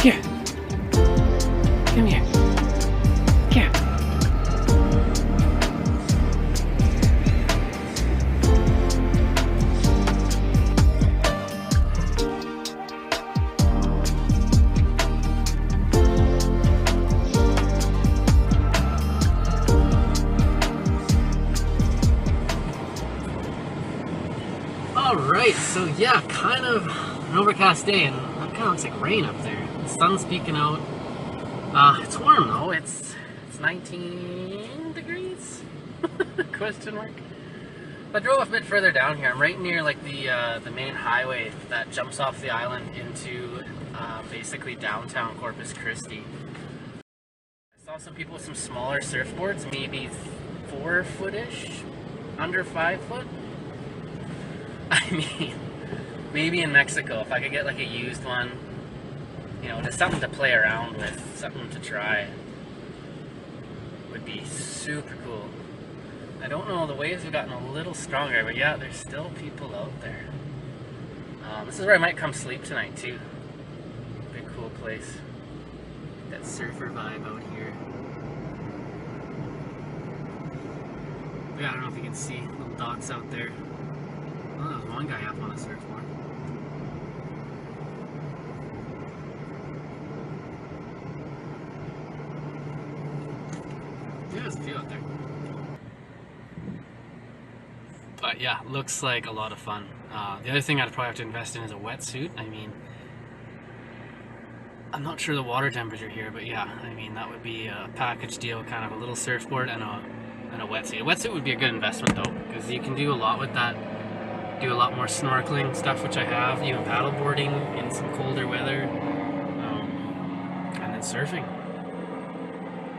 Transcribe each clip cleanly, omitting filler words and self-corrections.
Here. Come here. Here. Alright, so yeah, kind of an overcast day, and it kind of looks like rain up there. The sun's peeking out. It's warm though, it's 19 degrees? Question mark. I drove a bit further down here. I'm right near like the main highway that jumps off the island into basically downtown Corpus Christi. I saw some people with some smaller surfboards, maybe 4 foot-ish, under 5 foot. I mean, maybe in Mexico, if I could get like a used one, you know, just something to play around with, something to try, would be super cool. I don't know, the waves have gotten a little stronger, but yeah, there's still people out there. This is where I might come sleep tonight too. Big cool place. That surfer vibe out here. Yeah, I don't know if you can see little dots out there. Oh, there's one guy up on a surfboard. Yeah, there's a few out there. But yeah, looks like a lot of fun. The other thing I'd probably have to invest in is a wetsuit. I mean, I'm not sure the water temperature here, but yeah, I mean, that would be a package deal, kind of a little surfboard and a wetsuit. A wetsuit would be a good investment though, because you can do a lot with that. Do a lot more snorkeling stuff, which I have, even paddleboarding in some colder weather, and then surfing.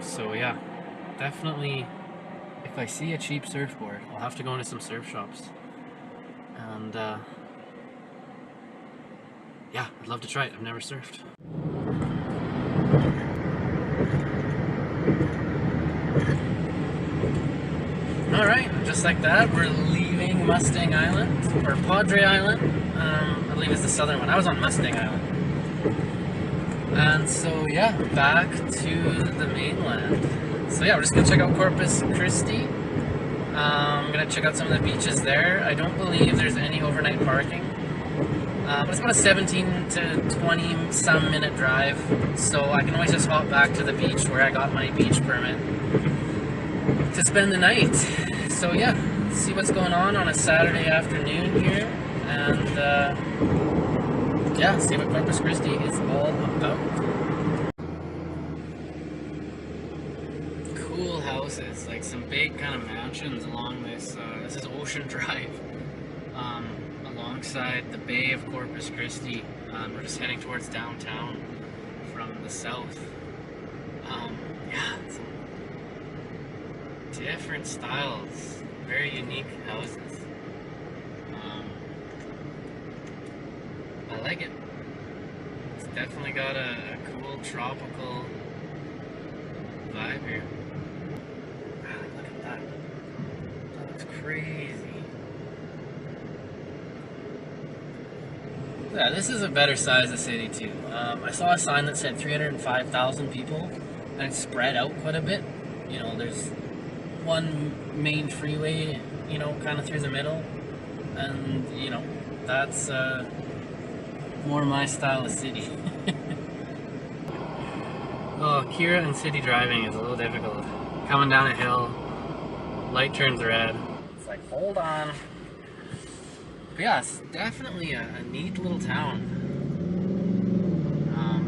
So yeah, definitely, if I see a cheap surfboard, I'll have to go into some surf shops. And yeah, I'd love to try it. I've never surfed. Alright, just like that, we're leaving Mustang Island, or Padre Island, I believe it's the southern one. I was on Mustang Island. And so yeah, back to the mainland. So yeah, we're just going to check out Corpus Christi. I'm going to check out some of the beaches there. I don't believe there's any overnight parking. But it's about a 17 to 20 some minute drive, so I can always just hop back to the beach where I got my beach permit to spend the night. So yeah, see what's going on a Saturday afternoon here, and yeah, see what Corpus Christi is all about. Cool houses, like some big kind of mansions along this, this is Ocean Drive, alongside the Bay of Corpus Christi. We're just heading towards downtown from the south. Yeah, some different styles, very unique houses. I like it. It's definitely got a cool tropical vibe here. Wow, look at that. That looks crazy. Yeah, this is a better size of city too. I saw a sign that said 305,000 people, and it's spread out quite a bit. You know, there's one main freeway, you know, kind of through the middle, and you know, that's more my style of city. Oh, Kira and city driving is a little difficult. Coming down a hill, light turns red. It's like, hold on. But yeah, it's definitely a neat little town.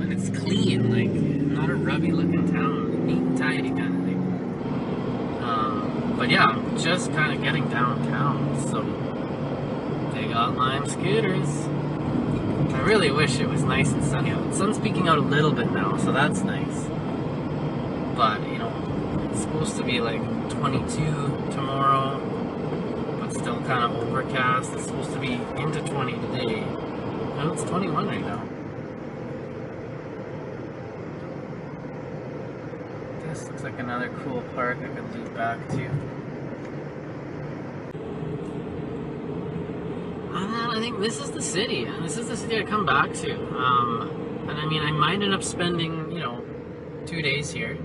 And it's clean, like, not a rubby looking town, neat and tidy kind of thing. But yeah, I'm just kind of getting downtown, so they got lime scooters. I really wish it was nice and sunny out. The sun's peeking out a little bit now, so that's nice. But, you know, it's supposed to be like 22 tomorrow, but still kind of overcast. It's supposed to be into 20 today. No, it's 21 right now. This looks like another cool park I could loop back to. I think this is the city. This is the city I come back to. And I mean, I might end up spending, 2 days here.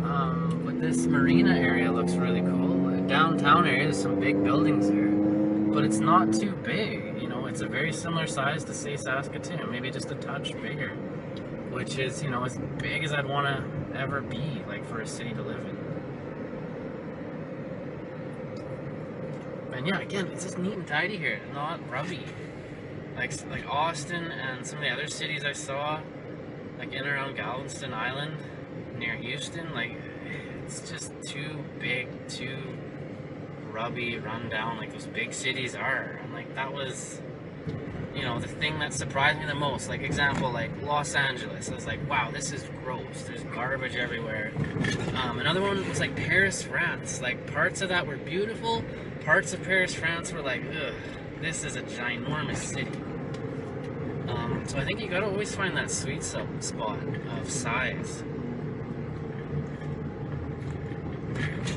But this marina area looks really cool. The downtown area, there's some big buildings here, but it's not too big. It's a very similar size to, say, Saskatoon, maybe just a touch bigger, which is, as big as I'd want to ever be, like, for a city to live in. And yeah, again, it's just neat and tidy here, not rubby. Like Austin and some of the other cities I saw, like in and around Galveston Island, near Houston, like, it's just too big, too rubby, run down, like those big cities are. And like, that was, the thing that surprised me the most. Like, example, like Los Angeles. I was like, wow, this is gross. There's garbage everywhere. Another one was like Paris, France. Like, parts of that were beautiful. Parts of Paris, France were like, ugh, this is a ginormous city. So I think you gotta always find that sweet spot of size.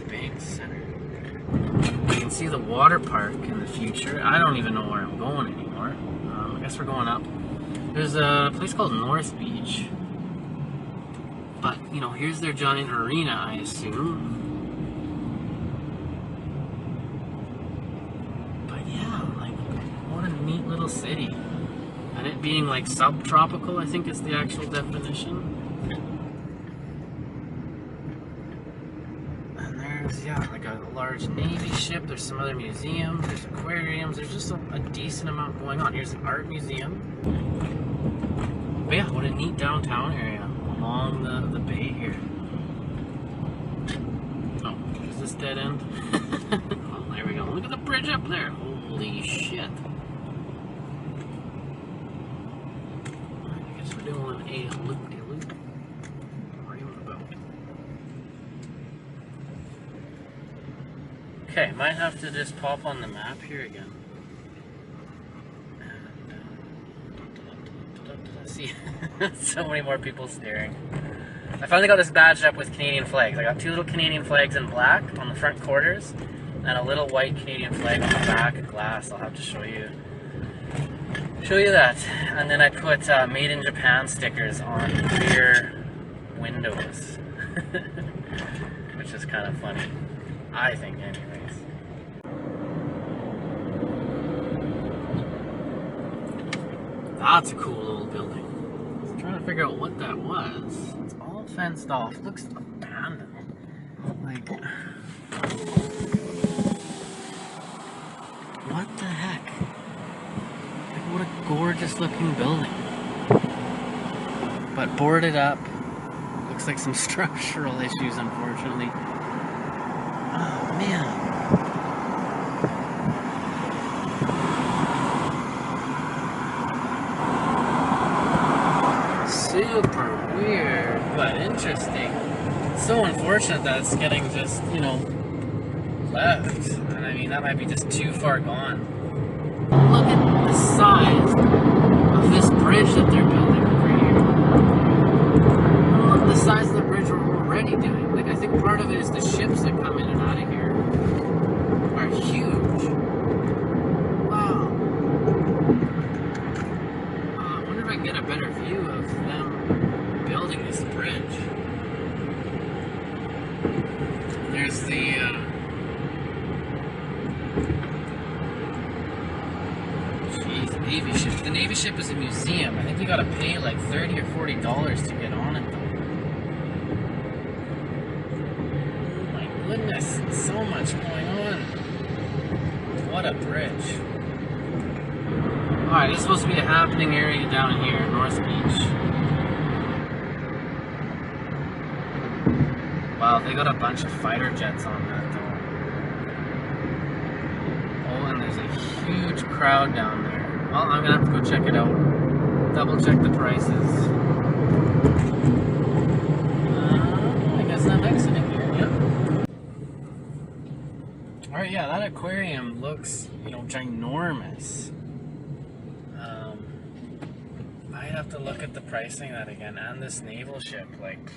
Bank Center. You can see the water park in the future. I don't even know where I'm going anymore. I guess we're going up. There's a place called North Beach. But, here's their giant arena, I assume. But yeah, like, what a neat little city. And it being like subtropical, I think is the actual definition. And there's, like a large Navy ship. There's some other museums. There's aquariums. There's just a decent amount going on. Here's an art museum. But yeah, what a neat downtown area along the bay here. Oh, is this dead end? Oh, there we go. Look at the bridge up there. Holy shit. We're doing a loop-de-loop roundabout. Okay, might have to just pop on the map here again. And, see, so many more people staring. I finally got this badged up with Canadian flags. I got 2 little Canadian flags in black on the front quarters, and a little white Canadian flag on the back of glass. I'll have to show you that. And then I put made in Japan stickers on rear windows, which is kind of funny, I think, anyways. That's a cool little building. I was trying to figure out what that was. It's all fenced off. Looks abandoned. Like, what the heck? What a gorgeous looking building. But boarded up. Looks like some structural issues, unfortunately. Oh, man. Super weird, but interesting. It's so unfortunate that it's getting just, left. And I mean, that might be just too far gone. Look at the size of this bridge that they're building over here. Look at the size of the bridge we're already doing. Like, I think part of it is the ships that come in and out of here are huge. Wow. I wonder if I can get a better view of them building this bridge. There's the Navy ship. The Navy ship is a museum. I think you gotta pay like $30 or $40 to get on it though. Oh my goodness, so much going on. What a bridge. Alright, this is supposed to be a happening area down here, North Beach. Wow, they got a bunch of fighter jets on that though. Oh, and there's a huge crowd down there. Well, I'm gonna have to go check it out. Double check the prices. I guess I'm exiting here, yep. Alright, yeah, that aquarium looks, ginormous. I'd have to look at the pricing of that again, and this naval ship, like,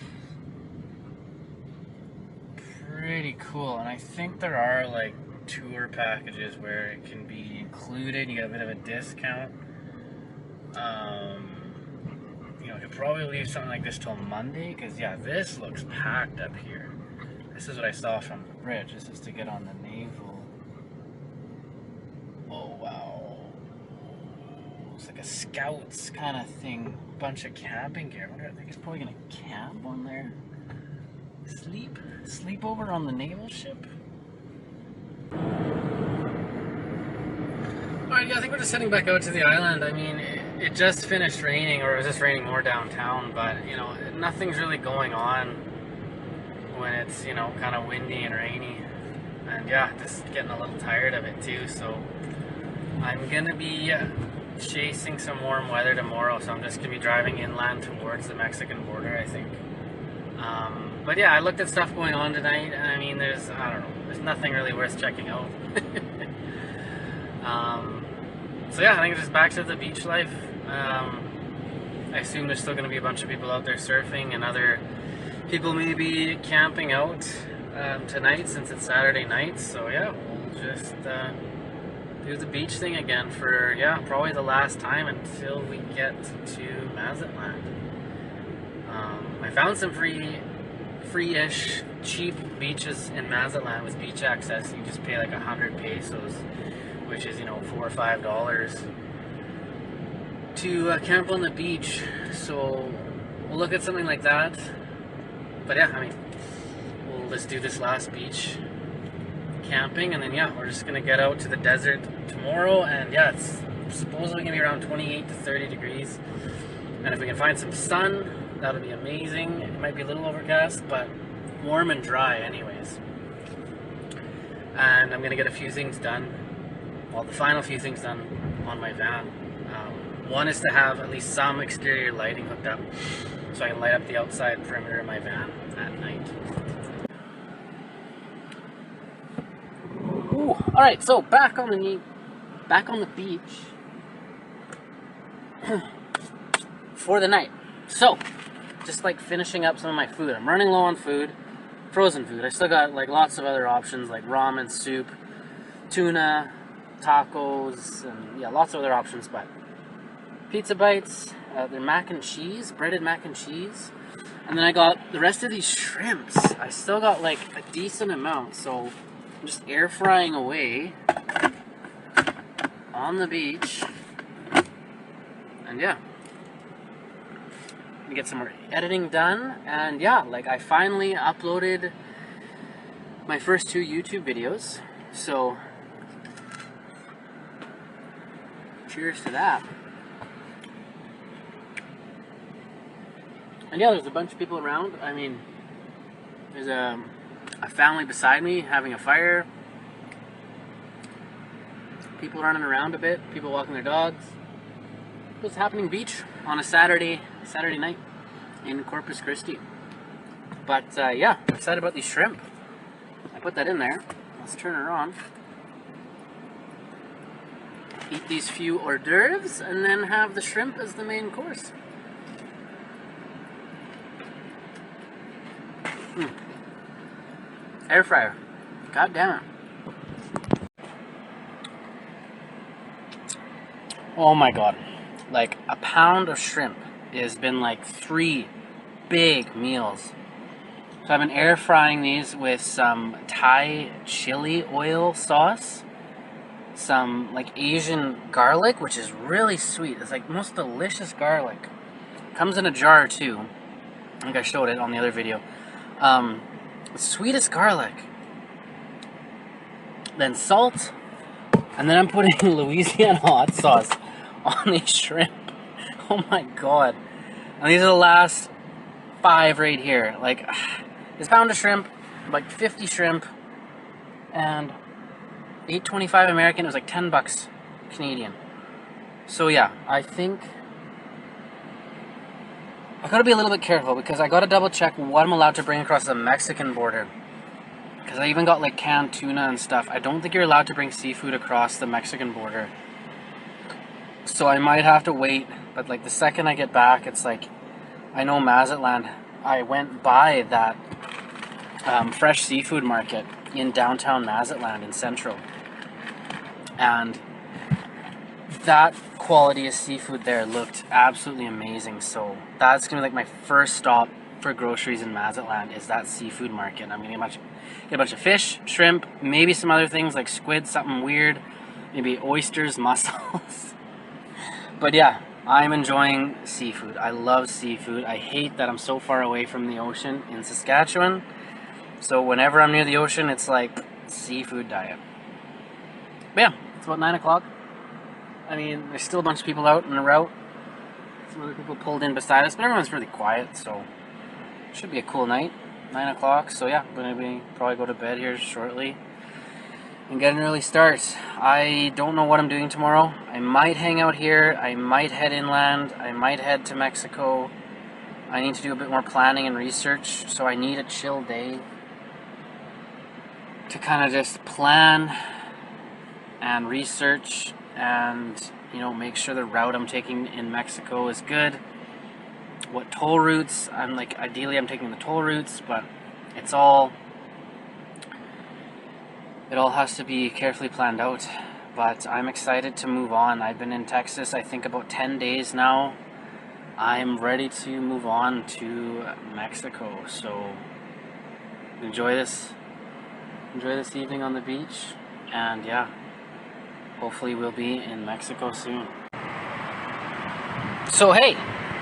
pretty cool. And I think there are, like, tour packages where it can be included, you get a bit of a discount. You know, he'll probably leave something like this till Monday, because yeah, this looks packed up here. This is what I saw from the bridge. This is to get on the naval. Oh wow. It's like a scouts kind of thing. Bunch of camping gear. I think he's probably gonna camp on there. Sleep over on the naval ship. Alright, yeah, I think we're just heading back out to the island. I mean, it just finished raining, or it was just raining more downtown, but, you know, nothing's really going on when it's, you know, kind of windy and rainy. And yeah, just getting a little tired of it too, so I'm gonna be chasing some warm weather tomorrow, so I'm just gonna be driving inland towards the Mexican border, I think. But yeah, I looked at stuff going on tonight, and I mean, I don't know, there's nothing really worth checking out. So yeah, I think it's just back to the beach life. I assume there's still going to be a bunch of people out there surfing, and other people maybe camping out tonight since it's Saturday night. So yeah, we'll just do the beach thing again for, yeah, probably the last time until we get to Mazatlan. I found some free-ish, cheap beaches in Mazatlan with beach access. You just pay like 100 pesos, which is, you know, $4 or $5 to camp on the beach. So we'll look at something like that. But yeah, I mean, we'll just do this last beach camping, and then yeah, we're just gonna get out to the desert tomorrow. And yeah, it's supposedly gonna be around 28 to 30 degrees. And if we can find some sun, that'll be amazing. It might be a little overcast, but warm and dry anyways. And I'm gonna get a few things done. Well, the final few things done on my van. One is to have at least some exterior lighting hooked up, so I can light up the outside perimeter of my van at night. Ooh, all right, so back on the beach for the night. So, just like finishing up some of my food. I'm running low on food, frozen food. I still got like lots of other options like ramen, soup, tuna, tacos, and yeah, lots of other options, but pizza bites, they're mac and cheese, breaded mac and cheese, and then I got the rest of these shrimps. I still got like a decent amount, so I'm just air frying away on the beach, and yeah, get some more editing done. And yeah, like I finally uploaded my first 2 YouTube videos, so cheers to that. And yeah, there's a bunch of people around. I mean, there's a family beside me having a fire, people running around a bit, people walking their dogs. What's happening beach on a Saturday night in Corpus Christi. But yeah, I'm excited about these shrimp. I put that in there. Let's turn her on. Eat these few hors d'oeuvres and then have the shrimp as the main course. Air fryer. God damn it. Oh my god. Like a pound of shrimp has been like 3 big meals. So I've been air frying these with some Thai chili oil sauce, some like Asian garlic, which is really sweet. It's like most delicious garlic. Comes in a jar too. I think I showed it on the other video. Sweetest garlic. Then salt. And then I'm putting Louisiana hot sauce on these shrimp. Oh my god. And these are the last 5 right here. Like, this pound of shrimp, like 50 shrimp, and $8.25 American. It was like $10 Canadian. So yeah, I think I gotta be a little bit careful, because I gotta double check what I'm allowed to bring across the Mexican border. Because I even got like canned tuna and stuff. I don't think you're allowed to bring seafood across the Mexican border. So I might have to wait. But like the second I get back, it's like, I know Mazatlan. I went by that fresh seafood market in downtown Mazatlan in Central. And that quality of seafood there looked absolutely amazing. So that's gonna be like my first stop for groceries in Mazatlan, is that seafood market. I'm gonna get a bunch of fish, shrimp, maybe some other things like squid, something weird, maybe oysters, mussels. But yeah, I'm enjoying seafood. I love seafood. I hate that I'm so far away from the ocean in Saskatchewan. So whenever I'm near the ocean, it's like seafood diet. But yeah, it's about 9 o'clock. I mean, there's still a bunch of people out on the route. Some other people pulled in beside us, but everyone's really quiet, so it should be a cool night. 9 o'clock, so yeah, I'm gonna probably go to bed here shortly and get an early start. I don't know what I'm doing tomorrow. I might hang out here, I might head inland, I might head to Mexico. I need to do a bit more planning and research, so I need a chill day to kind of just plan and research and, you know, make sure the route I'm taking in Mexico is good. What toll routes, ideally I'm taking the toll routes, but it all has to be carefully planned out. But I'm excited to move on. I've been in Texas, I think, about 10 days now. I'm ready to move on to Mexico, so enjoy this evening on the beach, and yeah, hopefully we'll be in Mexico soon. So hey,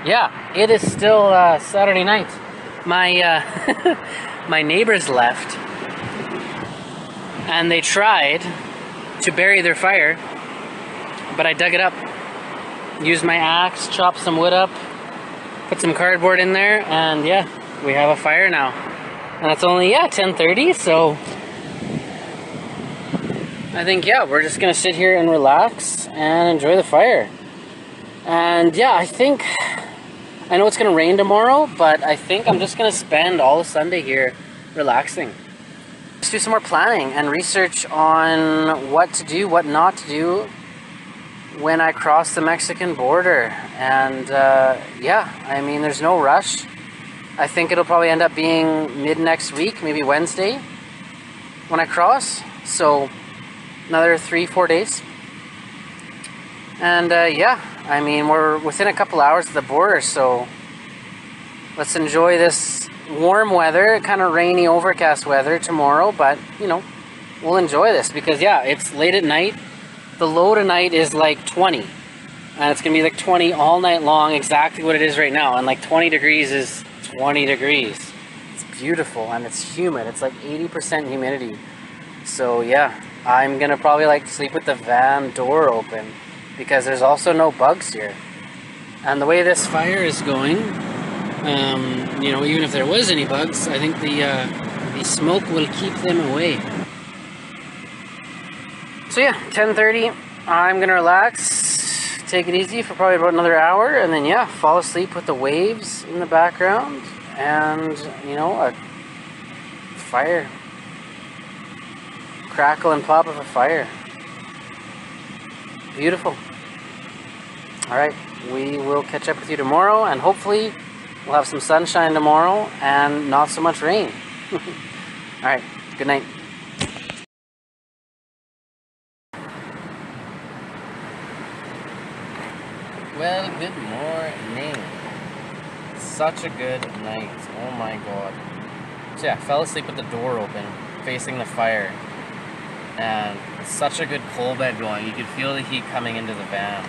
yeah, it is still Saturday night. My my neighbors left, and they tried to bury their fire, but I dug it up. Used my axe, chopped some wood up, put some cardboard in there, and yeah, we have a fire now. And it's only, 10:30, so I think, yeah, we're just gonna sit here and relax and enjoy the fire. And yeah, I know it's gonna rain tomorrow, but I think I'm just gonna spend all of Sunday here relaxing. Let's do some more planning and research on what to do, what not to do when I cross the Mexican border. And yeah, I mean, there's no rush. I think it'll probably end up being mid next week, maybe Wednesday when I cross. So another 3-4 days. And yeah, I mean, we're within a couple hours of the border, so let's enjoy this warm weather, kind of rainy, overcast weather tomorrow, but you know, we'll enjoy this because yeah, it's late at night. The low tonight is like 20, and it's gonna be like 20 all night long, exactly what it is right now. And like 20 degrees is 20 degrees. It's beautiful, and it's humid. It's like 80% humidity. So yeah, I'm gonna probably like sleep with the van door open because there's also no bugs here. And the way this fire is going, you know, even if there was any bugs, I think the smoke will keep them away. So yeah, 10:30, I'm gonna relax, take it easy for probably about another hour, and then yeah, fall asleep with the waves in the background and, you know, a fire. Crackle and pop of a fire. Beautiful. Alright, we will catch up with you tomorrow, and hopefully we'll have some sunshine tomorrow and not so much rain. Alright, good night. Well, good morning. Such a good night. Oh my god. So yeah, fell asleep with the door open, facing the fire. And such a good coal bed going. You could feel the heat coming into the van.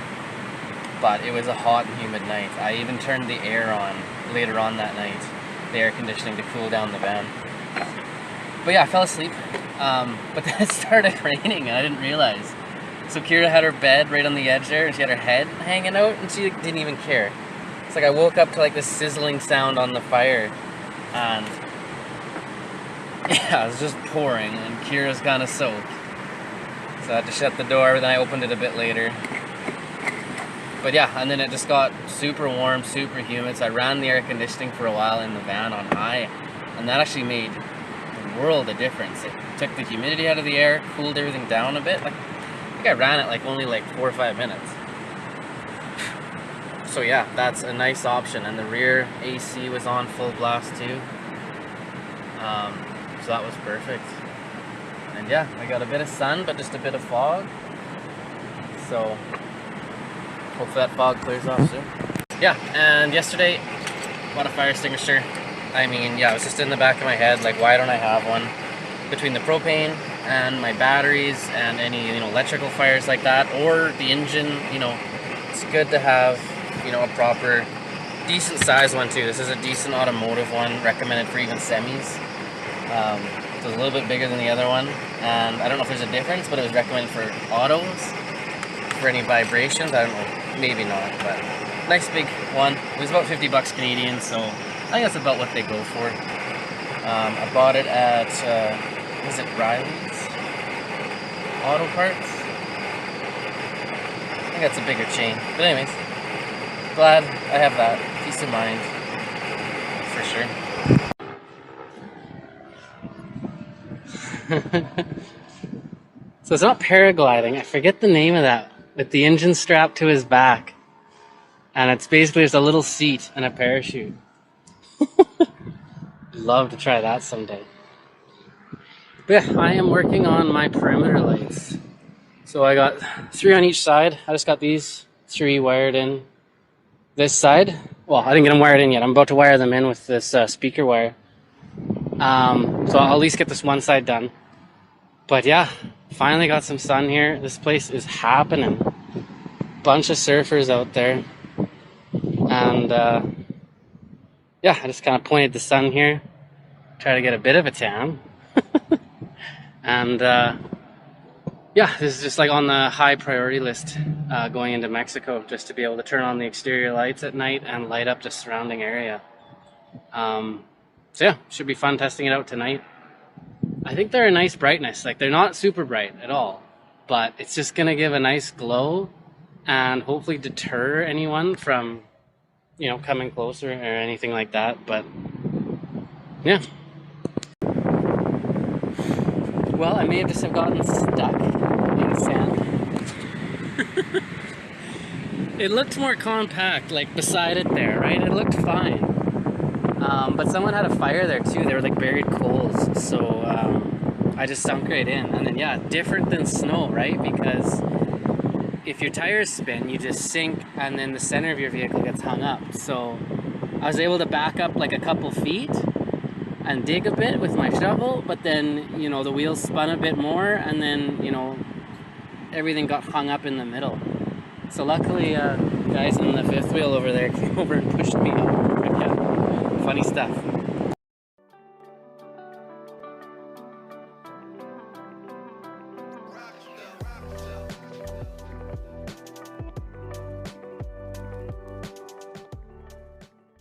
But it was a hot and humid night. I even turned the air on later on that night, the air conditioning, to cool down the van. But yeah, I fell asleep. But then it started raining and I didn't realize. So Kira had her bed right on the edge there, and she had her head hanging out, and she didn't even care. It's like I woke up to like this sizzling sound on the fire, and yeah, it was just pouring, and Kira's kind of soaked. So I had to shut the door, then I opened it a bit later. But yeah, and then it just got super warm, super humid, so I ran the air conditioning for a while in the van on high, and that actually made a world of difference. It took the humidity out of the air, cooled everything down a bit. Like, I think I ran it only 4 or 5 minutes. So yeah, that's a nice option, and the rear AC was on full blast too. So that was perfect. And yeah, I got a bit of sun, but just a bit of fog. So Hopefully that fog clears off soon. Yeah, and yesterday, bought a fire extinguisher. I mean, yeah, it was just in the back of my head, like, why don't I have one? Between the propane and my batteries and any, you know, electrical fires like that, or the engine, you know, it's good to have, you know, a proper, decent size one too. This is a decent automotive one, recommended for even semis. So it's a little bit bigger than the other one, and I don't know if there's a difference, but it was recommended for autos, for any vibrations, I don't know, maybe not, but nice big one. It was about 50 bucks Canadian, so I think that's about what they go for. I bought it at, was it Riley's Auto Parts? I think that's a bigger chain. But anyways, glad I have that. Peace of mind, for sure. So it's not paragliding. I forget the name of that. With the engine strapped to his back. And it's basically just a little seat and a parachute. Love to try that someday. But yeah, I am working on my perimeter lights. So I got 3 on each side. I just got these 3 wired in this side. Well, I didn't get them wired in yet. I'm about to wire them in with this speaker wire. So I'll at least get this one side done. But yeah, finally got some sun here. This place is happening. Bunch of surfers out there. And yeah, I just kind of pointed the sun here. Try to get a bit of a tan. And yeah, this is just like on the high priority list going into Mexico, just to be able to turn on the exterior lights at night and light up the surrounding area. So yeah, should be fun testing it out tonight. I think they're a nice brightness. Like, they're not super bright at all, but it's just gonna give a nice glow and hopefully deter anyone from, you know, coming closer or anything like that. But yeah. Well, I may have just have gotten stuck in sand. It looked more compact, like beside it there, right? It looked fine. But someone had a fire there too. They were like buried coals. So I just sunk right in. And then yeah, different than snow, right? Because if your tires spin, you just sink and then the center of your vehicle gets hung up. So I was able to back up like a couple feet and dig a bit with my shovel, but then, you know, the wheels spun a bit more and then, you know, everything got hung up in the middle. So luckily, guys in the 5th wheel over there came over and pushed me up. But yeah, funny stuff.